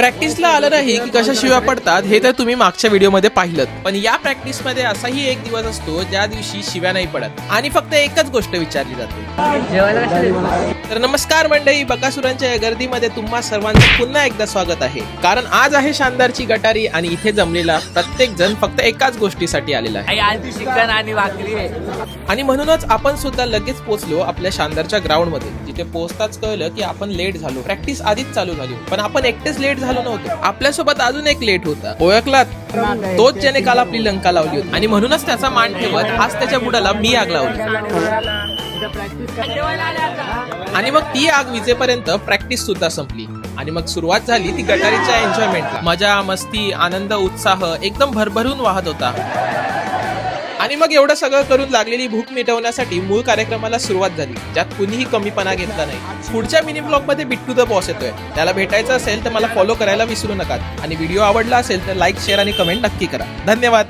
प्रॅक्टिसला आलं नाही की कशा शिव्या पडतात हे तर तुम्ही मागच्या व्हिडिओमध्ये पाहिलं. पण या प्रॅक्टिसमध्ये असाही एक दिवस असतो ज्या दिवशी शिव्या नाही पडत आणि फक्त एकच गोष्ट विचारली जाते. तर नमस्कार मंडळी, बकासुरांच्या या गर्दीमध्ये तुम्हा सर्वांचं पुन्हा एकदा स्वागत आहे. कारण आज आहे शानदारची गटारी आणि इथे जमलेला प्रत्येक जण फक्त एकाच गोष्टीसाठी आलेला आहे, चिकन आणि भाकरी. आणि म्हणूनच आपण सुद्धा लगेच पोहोचलो आपल्या शानदारच्या ग्राउंड मध्ये. जिथे पोहोचताच कळलं की आपण लेट झालो. प्रॅक्टिस आधीच चालू झाली, पण आपण एकटेच लेट झालो नव्हतो. आपल्यासोबत अजून एक लेट होता. ओळखलात? तोच ज्याने काल आपली लंका लावली होती आणि म्हणूनच त्याचा मान ठेवत आज त्याच्या बुडाला मी आग लावली. आणि मग ती आग विजेपर्यंत प्रॅक्टिस सुद्धा संपली आणि मग सुरुवात झाली ती गटारीच्या एन्जॉयमेंटला. मजा, मस्ती, आनंद, उत्साह एकदम भरभरून वाहत होता. आणि मग एवढं सगळं करून लागलेली भूक मिटवण्यासाठी मूळ कार्यक्रमाला सुरुवात झाली, ज्यात कुणीही कमीपणा घेतला नाही. पुढच्या मिनी ब्लॉग मध्ये बिट्टू द बॉस येतोय. त्याला भेटायचं असेल तर मला फॉलो करायला विसरू नका आणि व्हिडिओ आवडला असेल तर लाईक, शेअर आणि कमेंट नक्की करा. धन्यवाद.